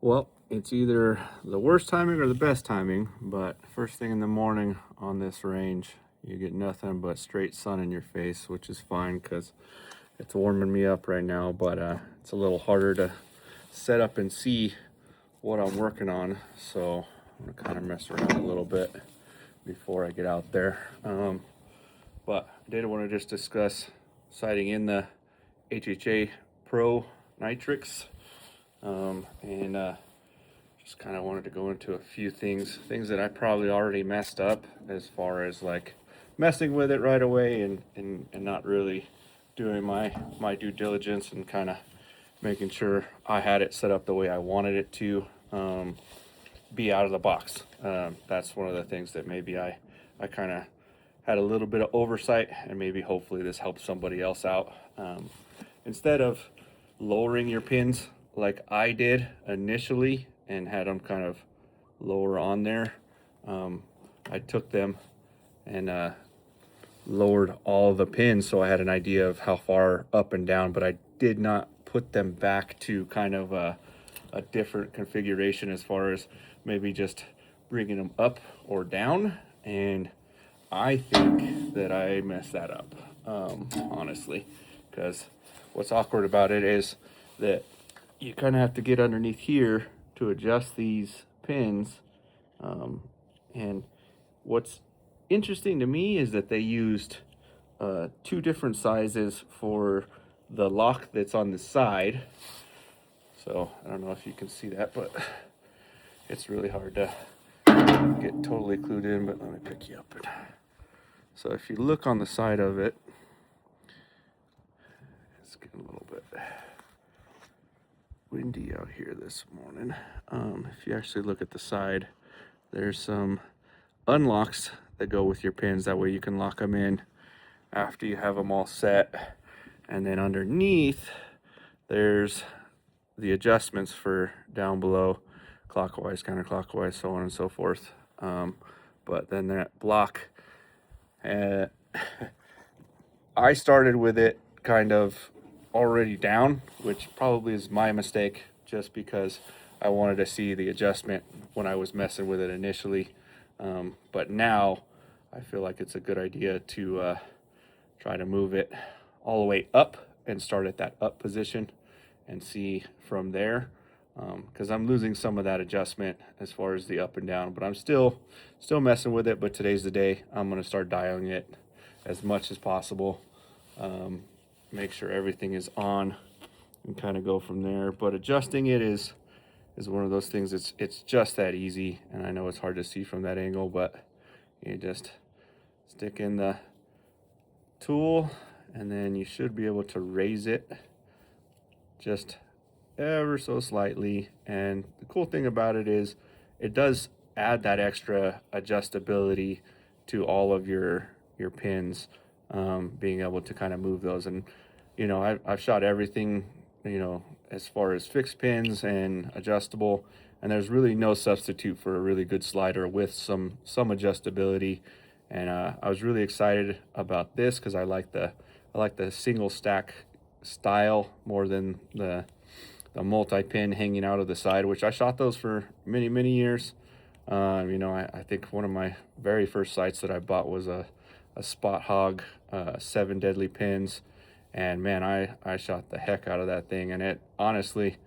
Well, it's either the worst timing or the best timing, but first thing in the morning on this range, you get nothing but straight sun in your face, which is fine because it's warming me up right now, but it's a little harder to set up and see what I'm working on. So I'm gonna kind of mess around a little bit before I get out there. But I did want to just discuss sighting in the HHA Pro Nitrix, and just kind of wanted to go into a few things that I probably already messed up as far as like messing with it right away and not really doing my due diligence and kind of making sure I had it set up the way I wanted it to be out of the box. That's one of the things that maybe I kind of had a little bit of oversight, and maybe hopefully this helps somebody else out. Instead of lowering your pins like I did initially and had them kind of lower on there, I took them and lowered all the pins so I had an idea of how far up and down, but I did not put them back to kind of a different configuration as far as maybe just bringing them up or down. And I think that I messed that up, honestly, because what's awkward about it is that you kind of have to get underneath here to adjust these pins. And what's interesting to me is that they used two different sizes for the lock that's on the side. So I don't know if you can see that, but it's really hard to get totally clued in, but let me pick you up. So if you look on the side of it, it's getting a little bit windy out here this morning. If you actually look at the side, there's some unlocks that go with your pins. That way you can lock them in after you have them all set. And then underneath, there's the adjustments for down below, clockwise, counterclockwise, so on and so forth. But then that block, I started with it kind of already down, which probably is my mistake, just because I wanted to see the adjustment when I was messing with it initially. But now I feel like it's a good idea to try to move it all the way up and start at that up position and see from there, because I'm losing some of that adjustment as far as the up and down, but I'm still messing with it. But today's the day I'm going to start dialing it as much as possible, make sure everything is on, and kind of go from there. But adjusting it is one of those things. It's just that easy, and I know it's hard to see from that angle, but you just stick in the tool and then you should be able to raise it just ever so slightly. And the cool thing about it is it does add that extra adjustability to all of your pins, being able to kind of move those. And I've shot everything, as far as fixed pins and adjustable, and there's really no substitute for a really good slider with some adjustability. And I was really excited about this because I like the single stack style more than the multi-pin hanging out of the side, which I shot those for many years. I think one of my very first sights that I bought was a Spot Hog 7 deadly pins, and man, I shot the heck out of that thing. And it honestly,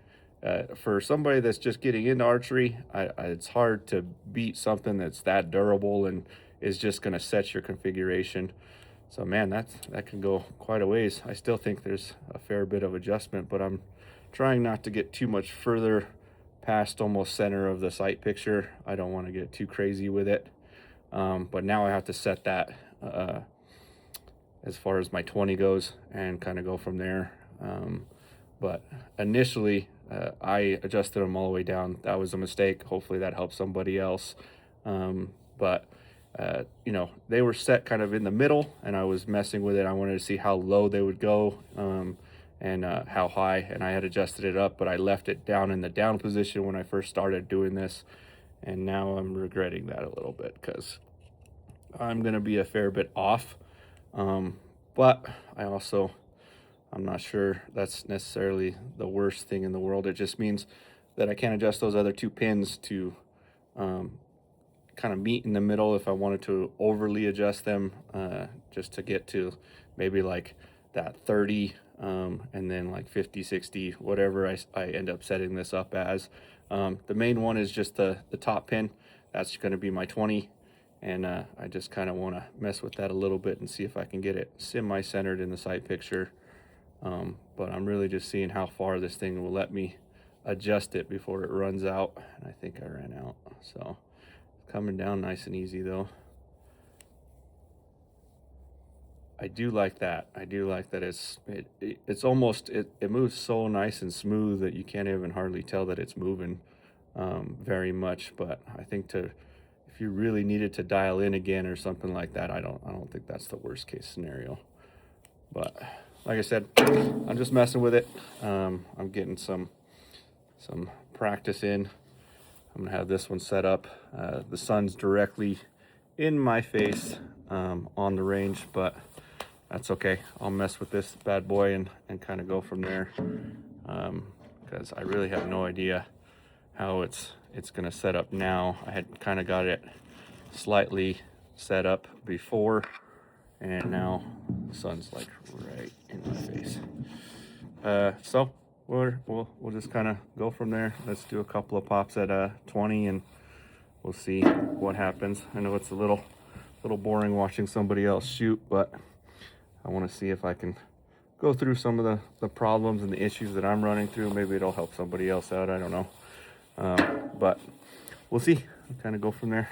for somebody that's just getting into archery, it's hard to beat something that's that durable and is just going to set your configuration. So man, that can go quite a ways. I still think there's a fair bit of adjustment, but I'm trying not to get too much further past almost center of the sight picture. I don't want to get too crazy with it. But now I have to set that as far as my 20 goes and kind of go from there. But initially, I adjusted them all the way down. That was a mistake. Hopefully that helps somebody else. But they were set kind of in the middle, and I was messing with it. I wanted to see how low they would go, and how high, and I had adjusted it up, but I left it down in the down position when I first started doing this, and now I'm regretting that a little bit because I'm going to be a fair bit off. But I'm not sure that's necessarily the worst thing in the world. It just means that I can't adjust those other 2 pins to kind of meet in the middle if I wanted to overly adjust them, just to get to maybe like that 30, and then like 50, 60, whatever I end up setting this up as. The main one is just the top pin. That's going to be my 20. And I just kind of want to mess with that a little bit and see if I can get it semi-centered in the sight picture. But I'm really just seeing how far this thing will let me adjust it before it runs out. And I think I ran out. So coming down nice and easy though. I do like that. I do like that it's almost, it moves so nice and smooth that you can't even hardly tell that it's moving very much. But I think if you really needed to dial in again or something like that, I don't think that's the worst case scenario. But like I said, I'm just messing with it. I'm getting some practice in. I'm gonna have this one set up. The sun's directly in my face on the range, but that's okay. I'll mess with this bad boy and kind of go from there, because I really have no idea how it's gonna set up now. I had kind of got it slightly set up before, and now the sun's like right in my face. So we'll just kind of go from there. Let's do a couple of pops at 20 and we'll see what happens. I know it's a little boring watching somebody else shoot, but I want to see if I can go through some of the problems and the issues that I'm running through. Maybe it'll help somebody else out, I don't know. But we'll see. We'll kind of go from there.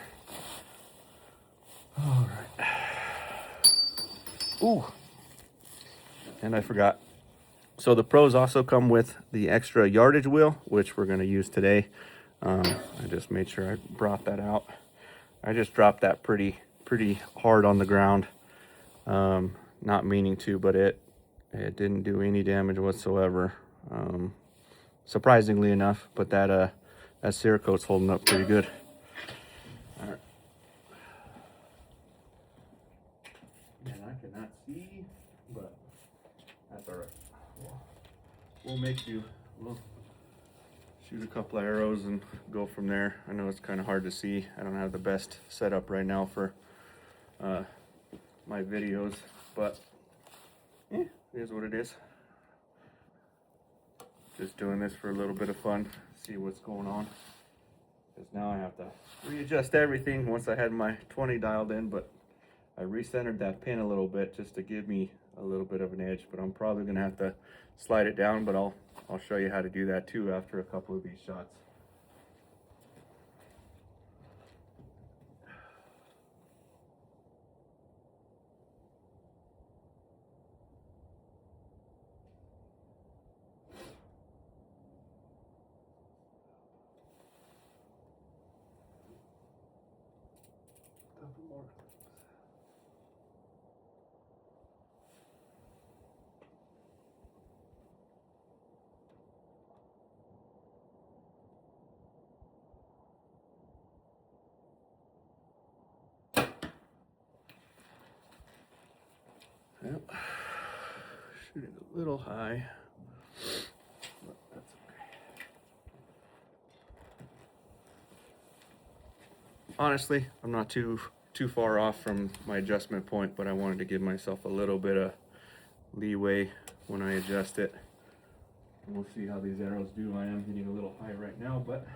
All right. Ooh, and I forgot. So the Pros also come with the extra yardage wheel, which we're going to use today. I just made sure I brought that out. I just dropped that pretty hard on the ground, not meaning to, but it didn't do any damage whatsoever, surprisingly enough. But that Cerakote's holding up pretty good. All right. And I cannot see, but that's all right. We'll shoot a couple of arrows and go from there. I know it's kind of hard to see. I don't have the best setup right now for my videos, but it is what it is. Just doing this for a little bit of fun, see what's going on. Because now I have to readjust everything once I had my 20 dialed in, but I recentered that pin a little bit just to give me a little bit of an edge, but I'm probably gonna have to slide it down, but I'll show you how to do that too after a couple of these shots. Couple more. Yep. Shooting a little high, but that's okay. Honestly, I'm not too far off from my adjustment point, but I wanted to give myself a little bit of leeway when I adjust it. And we'll see how these arrows do. I am hitting a little high right now, but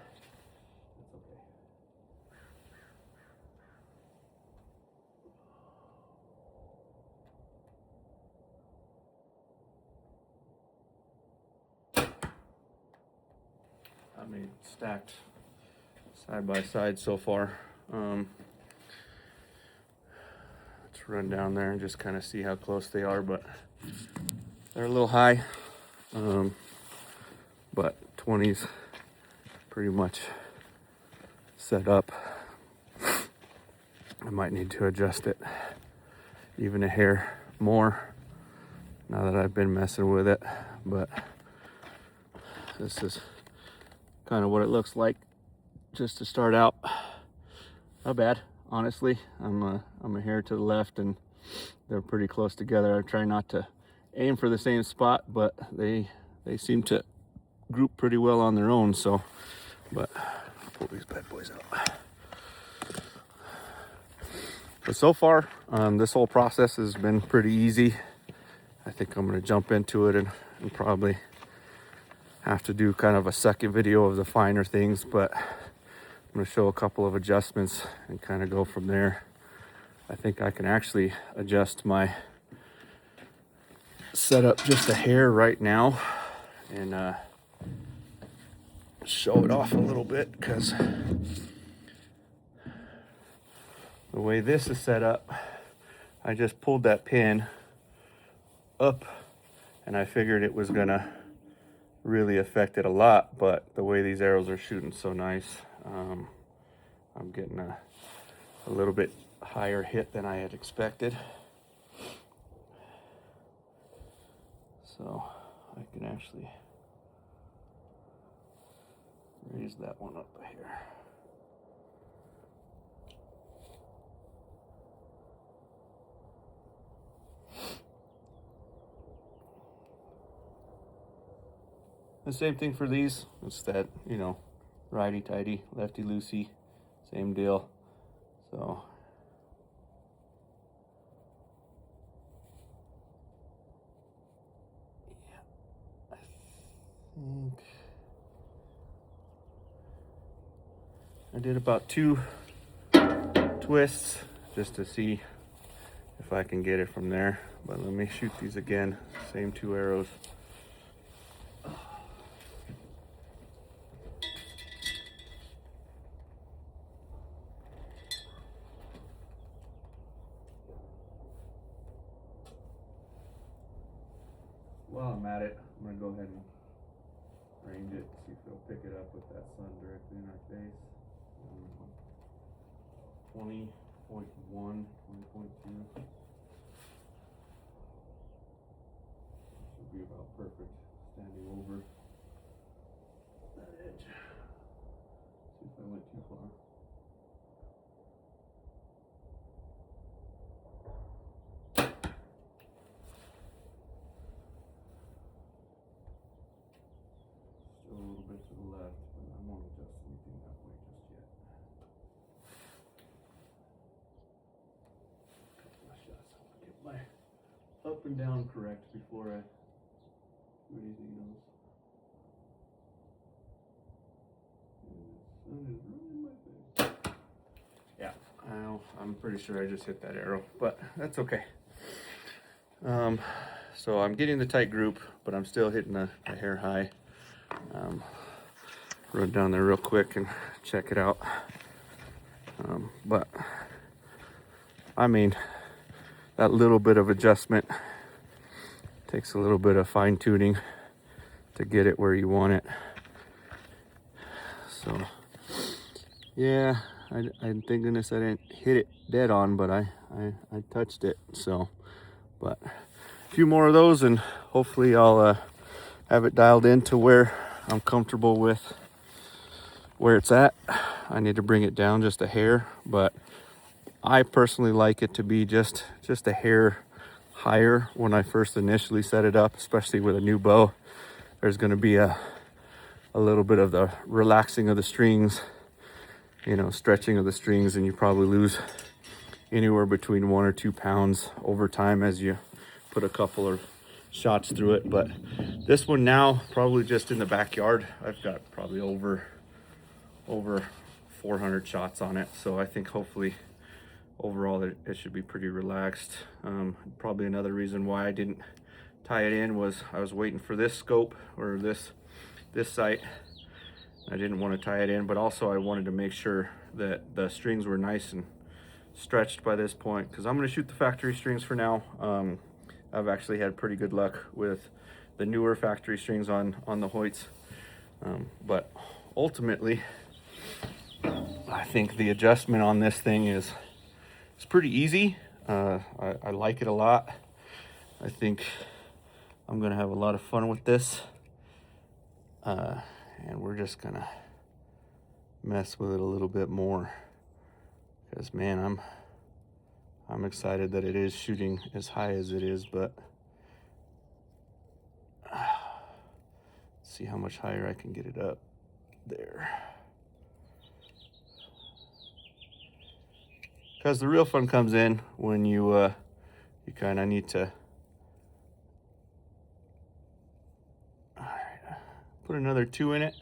that's okay. I mean, stacked side by side so far. Let's run down there and just kind of see how close they are, but they're a little high. But 20's pretty much set up. I might need to adjust it even a hair more now that I've been messing with it, but this is kind of what it looks like just to start out. Not bad, honestly. I'm a hair to the left and they're pretty close together. I try not to aim for the same spot, but they seem to group pretty well on their own. So, but I'll pull these bad boys out. But so far, this whole process has been pretty easy. I think I'm going to jump into it and probably have to do kind of a second video of the finer things, but I'm going to show a couple of adjustments and kind of go from there. I think I can actually adjust my setup just a hair right now and show it off a little bit, because the way this is set up, I just pulled that pin up and I figured it was gonna really affect it a lot, but the way these arrows are shooting so nice, I'm getting a little bit higher hit than I had expected. So I can actually raise that one up here. The same thing for these. It's that, you know, righty tighty, lefty loosey, same deal. So yeah, I think I did about 2 twists just to see if I can get it from there. But let me shoot these again. Same 2 arrows. While I'm at it, I'm gonna go ahead and range it, see if it'll pick it up with that sun directly in our face. 20.1, 20.2. Should be about perfect, standing over that edge. See if I went too far. Still a little bit to the left, but I won't adjust anything that way just yet. Couple of shots. I want to get my up and down correct before I do anything else. And the sun is really in my face. Yeah, I know. I'm pretty sure I just hit that arrow, but that's okay. So I'm getting the tight group, but I'm still hitting a hair high. Run down there real quick and check it out. But I mean, that little bit of adjustment takes a little bit of fine tuning to get it where you want it. So yeah, I'm thinking this, I didn't hit it dead on, but I touched it. So, but a few more of those and hopefully I'll have it dialed in to where I'm comfortable with where it's at. I need to bring it down just a hair, but I personally like it to be just a hair higher when I first initially set it up, especially with a new bow. There's going to be a little bit of the relaxing of the strings, you know, stretching of the strings, and you probably lose anywhere between 1 or 2 pounds over time as you put a couple of shots through it. But this one now, probably just in the backyard, I've got probably over 400 shots on it, so I think hopefully overall it should be pretty relaxed. Probably another reason why I didn't tie it in was I was waiting for this scope or this sight. I didn't want to tie it in, but also I wanted to make sure that the strings were nice and stretched by this point, because I'm going to shoot the factory strings for now. I've actually had pretty good luck with the newer factory strings on the Hoyts, but ultimately I think the adjustment on this thing is pretty easy. I like it a lot. I think I'm gonna have a lot of fun with this, and we're just gonna mess with it a little bit more, because man, I'm excited that it is shooting as high as it is, but it's see how much higher I can get it up there. Because the real fun comes in when you kind of need to put another 2 in it,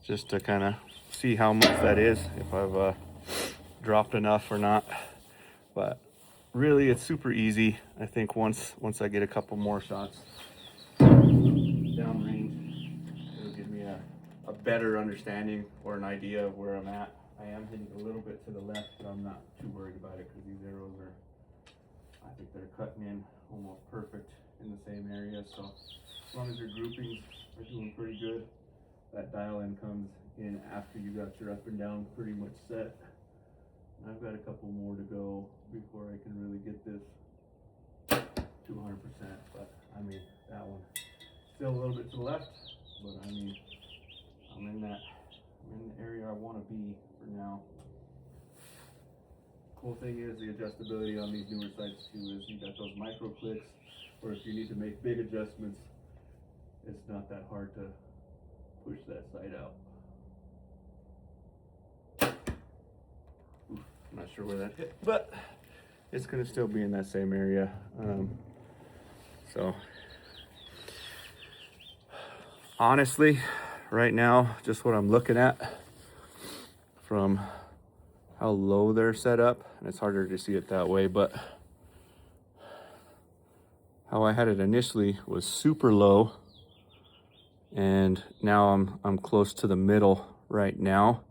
just to kind of see how much that is, if I've dropped enough or not. But really, it's super easy. I think once I get a couple more shots downrange, it'll give me a better understanding or an idea of where I'm at. I am hitting a little bit to the left, but I'm not too worried about it because these arrows are, I think they're cutting in almost perfect in the same area. So as long as your groupings are doing pretty good, that dial in comes in after you got your up and down pretty much set. And I've got a couple more to go before I can really get this to 100%. But I mean, that one still a little bit to the left, but I mean, I'm in the area I want to be for now. Cool thing is the adjustability on these newer sights too is you got those micro clicks, or if you need to make big adjustments, it's not that hard to push that sight out. Oof, I'm not sure where that hit, but it's going to still be in that same area. So honestly, right now, just what I'm looking at from how low they're set up, and it's harder to see it that way, but how I had it initially was super low, and now I'm close to the middle right now,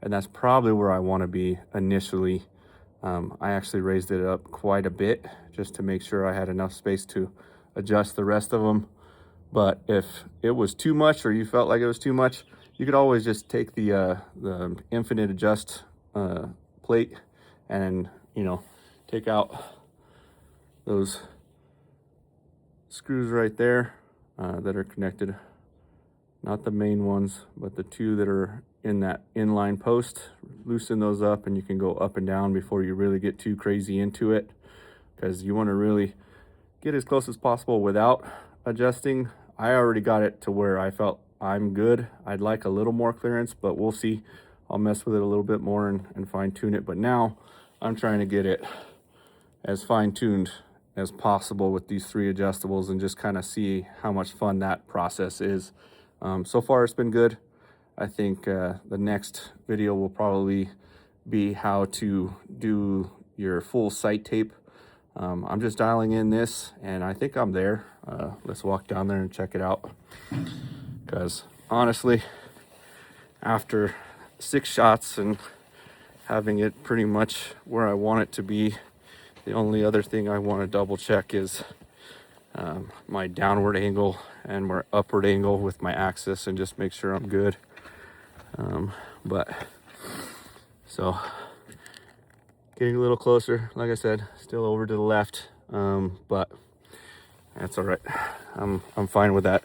and that's probably where I want to be initially. I actually raised it up quite a bit just to make sure I had enough space to adjust the rest of them. But if it was too much, or you felt like it was too much, you could always just take the infinite adjust plate and, you know, take out those screws right there that are connected, not the main ones, but the two that are in that inline post. Loosen those up and you can go up and down before you really get too crazy into it, because you want to really get as close as possible without adjusting. I already got it to where I felt I'm good. I'd like a little more clearance, but we'll see. I'll mess with it a little bit more and fine tune it. But now I'm trying to get it as fine tuned as possible with these 3 adjustables and just kind of see how much fun that process is. So far it's been good. I think the next video will probably be how to do your full sight tape. I'm just dialing in this and I think I'm there. Let's walk down there and check it out, because honestly, after 6 shots and having it pretty much where I want it to be, the only other thing I want to double check is my downward angle and my upward angle with my axis, and just make sure I'm good. But so getting a little closer, like I said, still over to the left, but that's all right. I'm fine with that.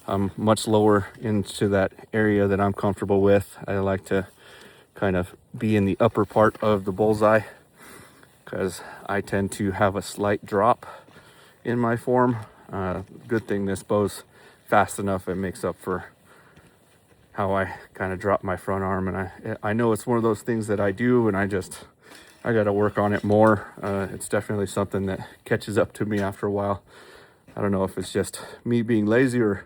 I'm much lower into that area that I'm comfortable with. I like to kind of be in the upper part of the bullseye, because I tend to have a slight drop in my form. Good thing this bow's fast enough, it makes up for how I kind of drop my front arm. And I know it's one of those things that I do, and I got to work on it more. It's definitely something that catches up to me after a while. I don't know if it's just me being lazy or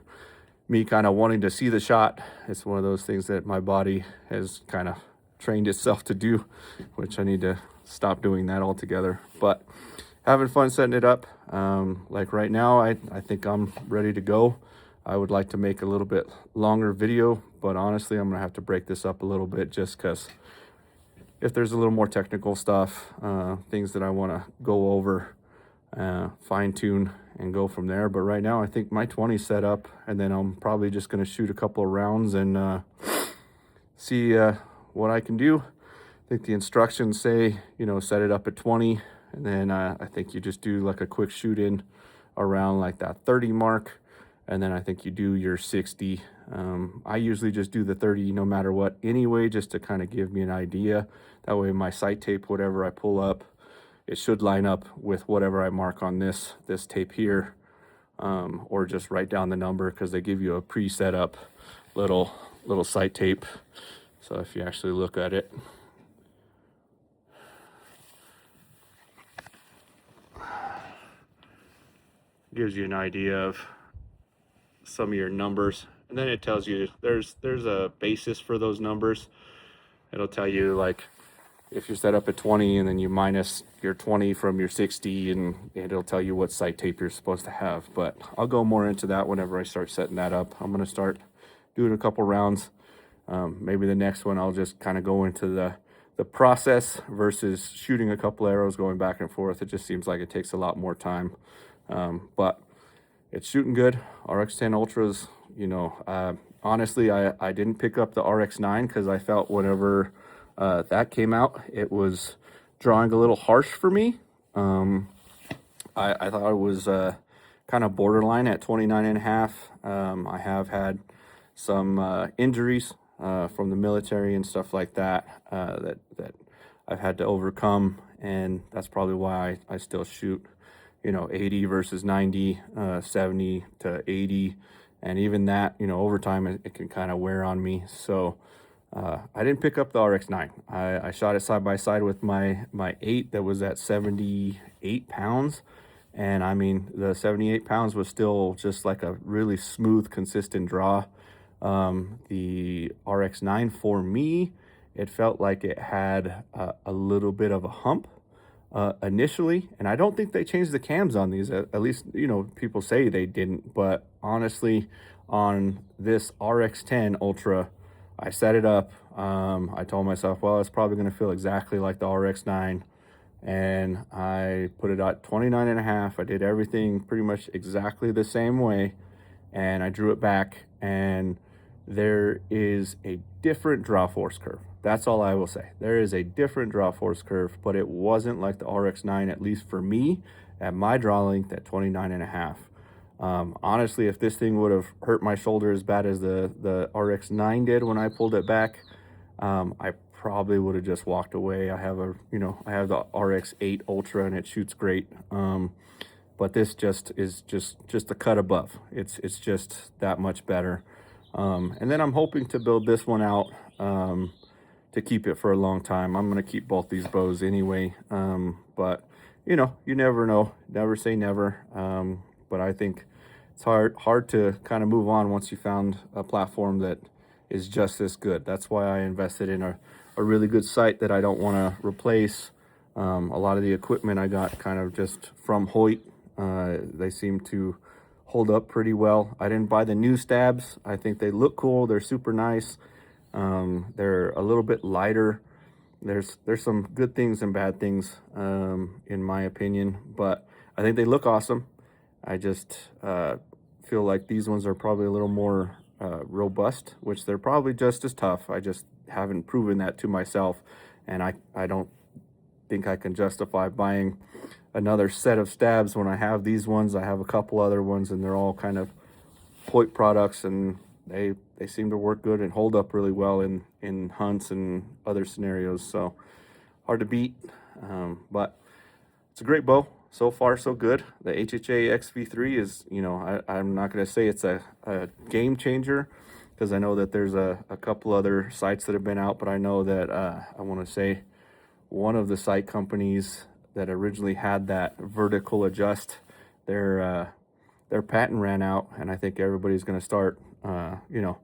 me kind of wanting to see the shot. It's one of those things that my body has kind of trained itself to do, which I need to stop doing that altogether. But having fun setting it up. Like right now, I think I'm ready to go. I would like to make a little bit longer video, but honestly, I'm gonna have to break this up a little bit, just because if there's a little more technical stuff, things that I want to go over, fine tune and go from there. But right now I think my 20's set up, and then I'm probably just going to shoot a couple of rounds and see what I can do. I think the instructions say, you know, set it up at 20, and then I think you just do like a quick shoot in around like that 30 mark, and then I think you do your 60. I usually just do the 30 no matter what anyway, just to kind of give me an idea. That way my sight tape, whatever I pull up, it should line up with whatever I mark on this tape here. or just write down the number, because they give you a pre-set up little sight tape. So if you actually look at it, gives you an idea of some of your numbers, and then it tells you there's a basis for those numbers. It'll tell you, like, if you're set up at 20 and then you minus your 20 from your 60, and it'll tell you what sight tape you're supposed to have. But I'll go more into that whenever I start setting that up. I'm going to start doing a couple rounds. Maybe the next one I'll just kind of go into the process versus shooting a couple arrows going back and forth. It just seems like it takes a lot more time. But it's shooting good. RX10 Ultras, you know, honestly, I didn't pick up the RX9 because I felt whenever that came out, it was drawing a little harsh for me. I thought it was kind of borderline at 29.5. I have had some injuries from the military and stuff like that, that I've had to overcome, and that's probably why I still shoot, you know, 80 versus 90, 70 to 80, and even that, you know, over time it can kind of wear on me. So I didn't pick up the RX9. I shot it side by side with my 8 that was at 78 pounds. And I mean, the 78 pounds was still just like a really smooth, consistent draw. The RX9 for me, it felt like it had a little bit of a hump initially. And I don't think they changed the cams on these. At least, you know, people say they didn't. But honestly, on this RX10 Ultra, I set it up. I told myself, well, it's probably going to feel exactly like the RX9. And I put it at 29.5. I did everything pretty much exactly the same way. And I drew it back. And there is a different draw force curve. That's all I will say. There is a different draw force curve, but it wasn't like the RX9, at least for me, at my draw length at 29.5. Honestly, if this thing would have hurt my shoulder as bad as the RX9 did when I pulled it back, I probably would have just walked away. I have the RX8 Ultra, and it shoots great. But this is just a cut above. It's just that much better. And then I'm hoping to build this one out to keep it for a long time. I'm going to keep both these bows anyway. But you know, you never know. Never say never. But I think it's hard to kind of move on once you found a platform that is just this good. That's why I invested in a really good sight that I don't want to replace. A lot of the equipment I got kind of just from Hoyt. They seem to hold up pretty well. I didn't buy the new stabs. I think they look cool. They're super nice. They're a little bit lighter. There's some good things and bad things, in my opinion, but I think they look awesome. I just feel like these ones are probably a little more robust, which they're probably just as tough. I just haven't proven that to myself, and I don't think I can justify buying another set of stabs when I have these ones. I have a couple other ones, and they're all kind of Hoyt products, and they seem to work good and hold up really well in hunts and other scenarios. So hard to beat, but it's a great bow. So far, so good. The HHA XV3 is, you know, I'm not going to say it's a game changer, because I know that there's a couple other sights that have been out, but I know that I want to say one of the sight companies that originally had that vertical adjust, their patent ran out, and I think everybody's going to start, you know,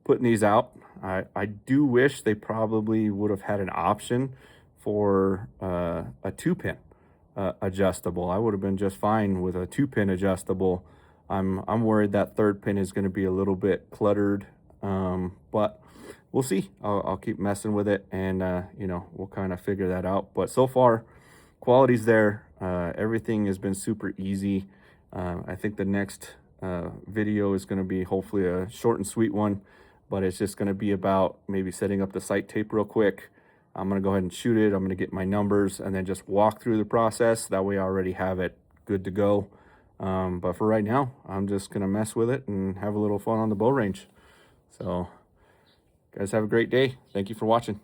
putting these out. I do wish they probably would have had an option for a 2-pin. Adjustable. I would have been just fine with a 2-pin adjustable. I'm worried that 3rd pin is going to be a little bit cluttered, but we'll see. I'll keep messing with it, and you know, we'll kind of figure that out. But so far, quality's there. Everything has been super easy. I think the next video is going to be hopefully a short and sweet one, but it's just going to be about maybe setting up the sight tape real quick. I'm going to go ahead and shoot it. I'm going to get my numbers and then just walk through the process. That way I already have it good to go. But for right now, I'm just going to mess with it and have a little fun on the bow range. So, guys, have a great day. Thank you for watching.